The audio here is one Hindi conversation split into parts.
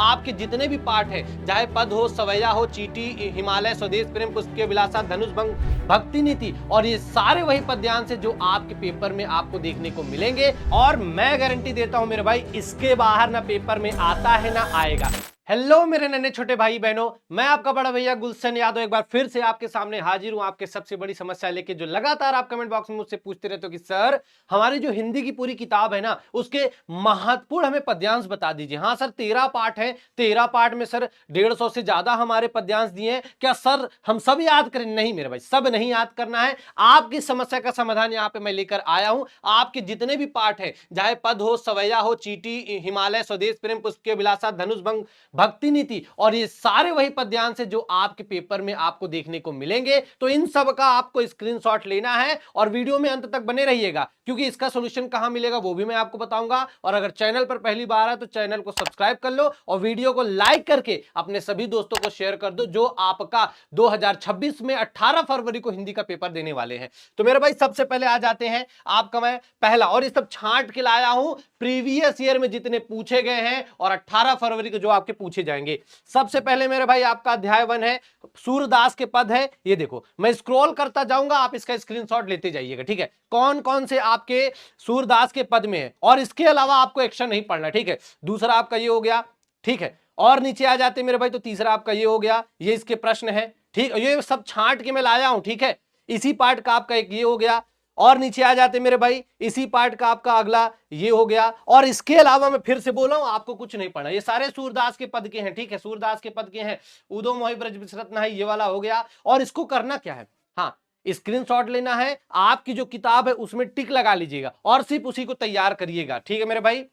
आपके जितने भी पाठ है, चाहे पद हो, सवैया हो, चीटी, हिमालय, स्वदेश प्रेम, पुष्प के विलासा, धनुष भंग, भक्ति नीति, और ये सारे वही पद्यांश है जो आपके पेपर में आपको देखने को मिलेंगे। और मैं गारंटी देता हूं मेरे भाई, इसके बाहर ना पेपर में आता है ना आएगा। हेलो मेरे नन्हे छोटे भाई बहनों, मैं आपका बड़ा भैया गुलशन यादव एक बार फिर से आपके सामने हाजिर हूं, आपके सबसे बड़ी समस्या लेके, जो लगातार आप कमेंट बॉक्स में मुझसे पूछते रहते हो कि सर हमारी जो हिंदी की पूरी किताब है ना, उसके महत्वपूर्ण हमें पद्यांश बता दीजिए। हाँ सर 13 पाठ है, 13 पाठ में सर 150 से ज्यादा हमारे पद्यांश दिए हैं, क्या सर हम सब याद करें? नहीं मेरे भाई, सब नहीं याद करना है। आपकी समस्या का समाधान यहाँ पे मैं लेकर आया हूं। आपके जितने भी पाठ है, चाहे पद हो, सवैया हो, चीटी, हिमालय, स्वदेश प्रेम, पुष्प के विलासा, धनुष भंग, भक्ति नीति, और ये सारे वही पद्यांश है जो आपके पेपर में आपको देखने को मिलेंगे। तो इन सब का आपको स्क्रीनशॉट लेना है और वीडियो में अंत तक बने रहिएगा, क्योंकि इसका सॉल्यूशन कहां मिलेगा वो भी मैं आपको बताऊंगा। और अगर चैनल पर पहली बार है तो चैनल को सब्सक्राइब कर लो और वीडियो को लाइक करके अपने सभी दोस्तों को शेयर कर दो जो आपका 2026 में 18 फरवरी को हिंदी का पेपर देने वाले हैं। तो मेरे भाई सबसे पहले आ जाते हैं आपका मैं पहला, और ये सब छांट के लाया हूं प्रीवियस ईयर में जितने पूछे गए हैं और 18 फरवरी को जो आपके पूछे जाएंगे। सबसे पहले मेरे भाई आपका अध्याय 1 है, सूरदास के पद है। ये देखो मैं स्क्रॉल करता जाऊंगा, आप इसका स्क्रीनशॉट लेते जाइएगा, ठीक है। कौन कौन से आपके सूरदास के पद में है, और इसके अलावा आपको एक्शन नहीं पढ़ना, ठीक है। दूसरा आपका ये हो गया, ठीक है। और नीचे आ जाते मेरे भाई तो तीसरा आपका ये हो गया, ये इसके प्रश्न है, ठीक। ये सब छांट के मैं लाया हूं, ठीक है। इसी पार्ट का आपका एक ये हो गया, और नीचे आ जाते मेरे भाई इसी पार्ट का आपका अगला ये हो गया। और इसके अलावा मैं फिर से बोला हूं, आपको कुछ नहीं पढ़ना, ये सारे सूरदास के पद के हैं, ठीक है। सूरदास के पद के हैं, उदो मोहि ब्रज बिसरत नहीं, ये वाला हो गया। और इसको करना क्या है, हाँ स्क्रीनशॉट लेना है, आपकी जो किताब है उसमें टिक लगा लीजिएगा और सिर्फ उसी को तैयार करिएगा, ठीक है मेरे भाई।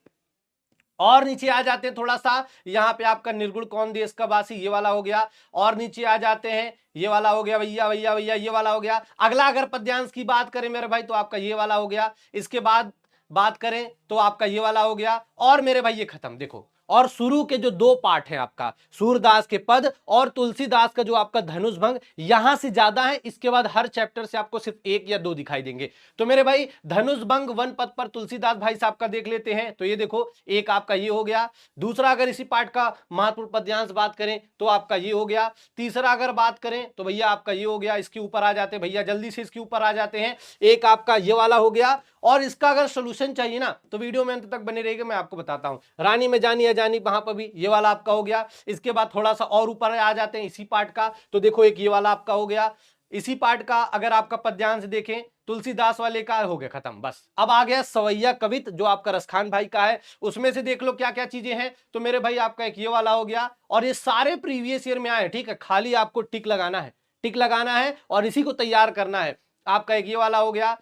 और नीचे आ जाते हैं थोड़ा सा, यहां पे आपका निर्गुण कौन देश का वासी, ये वाला हो गया। और नीचे आ जाते हैं, ये वाला हो गया भैया भैया भैया, ये वाला हो गया। अगला अगर पद्यांश की बात करें मेरे भाई तो आपका ये वाला हो गया। इसके बाद बात करें तो आपका ये वाला हो गया। और मेरे भाई ये खत्म, देखो। और शुरू के जो 2 पाठ हैं आपका सूरदास के पद और तुलसीदास का जो आपका धनुष भंग, यहां से ज्यादा है। इसके बाद हर चैप्टर से आपको सिर्फ 1 या 2 दिखाई देंगे। तो मेरे भाई धनुष भंग 1 पद पर तुलसीदास भाई साहब का देख लेते हैं। तो ये देखो एक आपका ये हो गया। दूसरा अगर इसी पाठ का महत्वपूर्ण पद्यांश बात करें तो आपका ये हो गया। तीसरा अगर बात करें तो भैया आपका ये हो गया। इसके ऊपर आ जाते हैं भैया, जल्दी से इसके ऊपर आ जाते हैं। एक आपका ये वाला हो गया। और इसका अगर सोल्यूशन चाहिए ना तो वीडियो में अंत तक बने रहिएगा, मैं आपको बताता हूं। रानी में जानी अजानी, वहां पर भी ये वाला आपका हो गया। इसके बाद थोड़ा सा और ऊपर आ जाते हैं इसी पार्ट का, तो देखो एक ये वाला आपका हो गया। इसी पार्ट का अगर आपका पद्यांश देखें तुलसीदास वाले का हो गया खत्म, बस। अब आ गया सवैया कवित जो आपका रसखान भाई का है, उसमें से देख लो क्या क्या चीजें हैं। तो मेरे भाई आपका एक ये वाला हो गया। और ये सारे प्रीवियस ईयर में आए, ठीक है। खाली आपको टिक लगाना है, टिक लगाना है और इसी को तैयार करना है। आपका एक ये वाला हो गया,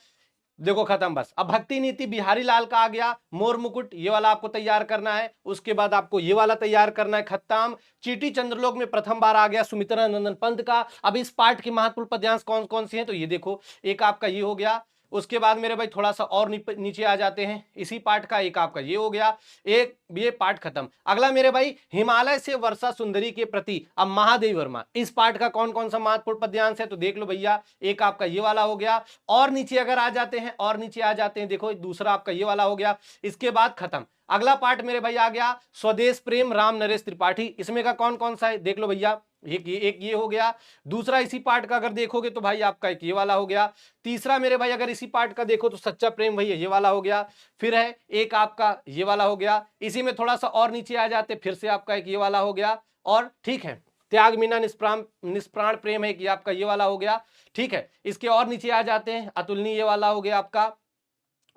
देखो खत्म, बस। अब भक्ति नीति बिहारी लाल का आ गया। मोर मुकुट ये वाला आपको तैयार करना है। उसके बाद आपको ये वाला तैयार करना है, खत्म। चीटी चंद्रलोक में प्रथम बार आ गया सुमित्रा नंदन पंत का। अब इस पाठ के महत्वपूर्ण पद्यांश कौन कौन से हैं तो ये देखो, एक आपका ये हो गया। उसके बाद मेरे भाई थोड़ा सा और नीचे आ जाते हैं, इसी पाठ का एक आपका ये हो गया। एक ये पाठ खत्म। अगला मेरे भाई हिमालय से वर्षा सुंदरी के प्रति, अब महादेवी वर्मा, इस पाठ का कौन कौन सा महत्वपूर्ण पद्यांश है तो देख लो भैया। एक आपका ये वाला हो गया। और नीचे अगर आ जाते हैं, और नीचे आ जाते हैं, देखो दूसरा आपका ये वाला हो गया। इसके बाद खत्म। अगला पार्ट मेरे भाई आ गया स्वदेश प्रेम राम नरेश त्रिपाठी, इसमें का कौन कौन सा है देख लो भैया। एक ये हो गया। दूसरा इसी पार्ट का अगर देखोगे तो भाई आपका एक ये वाला हो गया। तीसरा मेरे भाई अगर इसी पार्ट का देखो तो सच्चा प्रेम भैया ये वाला हो गया। फिर है एक आपका ये वाला हो गया। इसी में थोड़ा सा और नीचे आ जाते फिर से आपका एक ये वाला हो गया। और ठीक है त्याग मीना निष्प्राण प्रेम है कि आपका ये वाला हो गया, ठीक है। इसके और नीचे आ जाते हैं अतुलनीय, ये वाला हो गया आपका।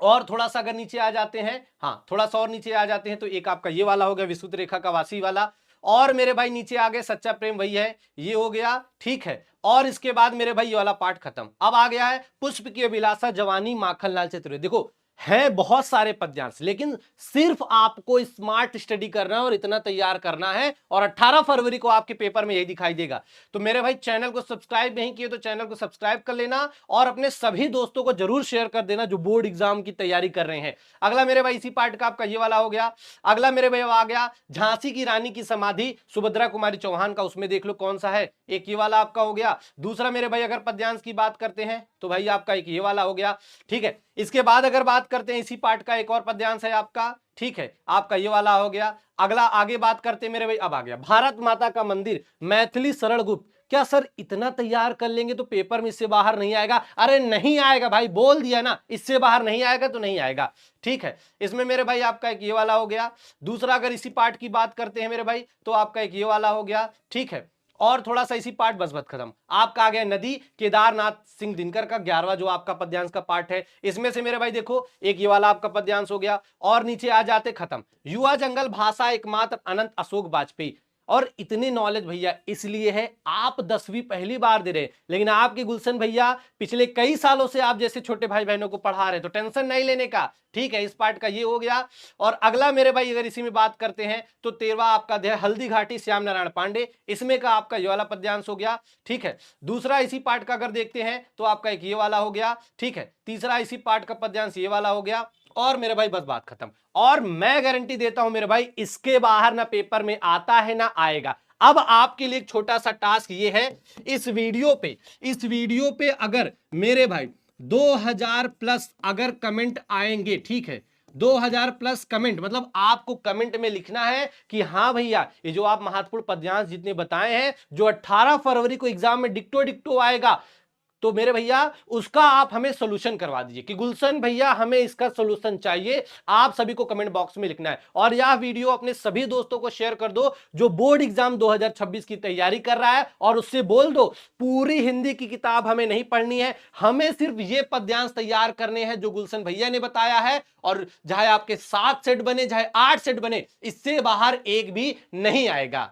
और थोड़ा सा अगर नीचे आ जाते हैं, हाँ थोड़ा सा और नीचे आ जाते हैं तो एक आपका ये वाला हो गया विशुद्ध रेखा का वासी वाला। और मेरे भाई नीचे आ गए सच्चा प्रेम वही है, ये हो गया, ठीक है। और इसके बाद मेरे भाई ये वाला पार्ट खत्म। अब आ गया है पुष्प की अभिलाषा जवानी माखनलाल चतुर्वेदी। देखो है बहुत सारे पद्यांश, लेकिन सिर्फ आपको स्मार्ट स्टडी करना है और इतना तैयार करना है। और 18 फरवरी को आपके पेपर में यही दिखाई देगा। तो मेरे भाई चैनल को सब्सक्राइब नहीं किए तो चैनल को सब्सक्राइब कर लेना और अपने सभी दोस्तों को जरूर शेयर कर देना जो बोर्ड एग्जाम की तैयारी कर रहे हैं। अगला मेरे भाई इसी पार्ट का आपका ये वाला हो गया। अगला मेरे भाई आ गया झांसी की रानी की समाधि सुभद्रा कुमारी चौहान का, उसमें देख लो कौन सा है, एक ये वाला आपका हो गया। दूसरा मेरे भाई अगर पद्यांश की बात करते हैं तो भाई आपका एक ये वाला हो गया, ठीक है। इसके बाद अगर बात करते हैं इसी पार्ट का, एक और पद्यांश है आपका, ठीक है, आपका ये वाला हो गया। अगला आगे बात करते हैं मेरे भाई, अब आ गया भारत माता का मंदिर मैथिली सरल गुप्त। क्या सर इतना तैयार कर लेंगे तो पेपर में इससे बाहर नहीं आएगा? अरे नहीं आएगा भाई, बोल दिया ना, इससे बाहर नहीं आएगा तो नहीं आएगा, ठीक है। इसमें मेरे भाई आपका एक ये वाला हो गया। दूसरा अगर इसी पार्ट की बात करते हैं मेरे भाई, तो आपका एक ये वाला हो गया, ठीक है। और थोड़ा सा इसी पार्ट, बस खत्म। आपका आ गया नदी, केदारनाथ सिंह दिनकर का 11वां जो आपका पद्यांश का पार्ट है। इसमें से मेरे भाई देखो एक ये वाला आपका पद्यांश हो गया, और नीचे आ जाते खत्म, युवा जंगल भाषा एकमात्र अनंत अशोक वाजपेयी। और इतनी नॉलेज भैया इसलिए है, आप 10वीं पहली बार दे रहे हैं, लेकिन आपके गुलशन भैया पिछले कई सालों से आप जैसे छोटे भाई बहनों को पढ़ा रहे हैं, तो टेंशन नहीं लेने का, ठीक है। इस पार्ट का ये हो गया। और अगला मेरे भाई अगर इसी में बात करते हैं तो 13वां आपका है हल्दी घाटी श्याम नारायण पांडे, इसमें का आपका ये वाला पद्यांश हो गया, ठीक है। दूसरा इसी पार्ट का अगर देखते हैं तो आपका एक ये वाला हो गया, ठीक है। तीसरा इसी पार्ट का पद्यांश ये वाला हो गया, और मेरे भाई बस बात खत्म। और मैं गारंटी देता हूं मेरे भाई, इसके बाहर ना पेपर में आता है ना आएगा। अब आपके लिए एक छोटा सा टास्क ये है, इस वीडियो पे अगर मेरे भाई 2000 प्लस अगर कमेंट आएंगे, ठीक है, 2000 प्लस कमेंट, मतलब आपको कमेंट में लिखना है कि हाँ भैया ये जो आप महत्वपूर्ण पद्यांश जितने बताए हैं, जो 18 फरवरी को एग्जाम में डिक्टो डिक्टो आएगा, तो मेरे भैया उसका आप हमें सोल्यूशन करवा दीजिए कि गुलशन भैया हमें इसका सोल्यूशन चाहिए। आप सभी को कमेंट बॉक्स में लिखना है, और यह वीडियो अपने सभी दोस्तों को शेयर कर दो जो बोर्ड एग्जाम 2026 की तैयारी कर रहा है, और उससे बोल दो पूरी हिंदी की किताब हमें नहीं पढ़नी है, हमें सिर्फ ये पद्यांश तैयार करने हैं जो गुलशन भैया ने बताया है, और चाहे आपके 7 सेट बने चाहे 8 सेट बने, इससे बाहर एक भी नहीं आएगा।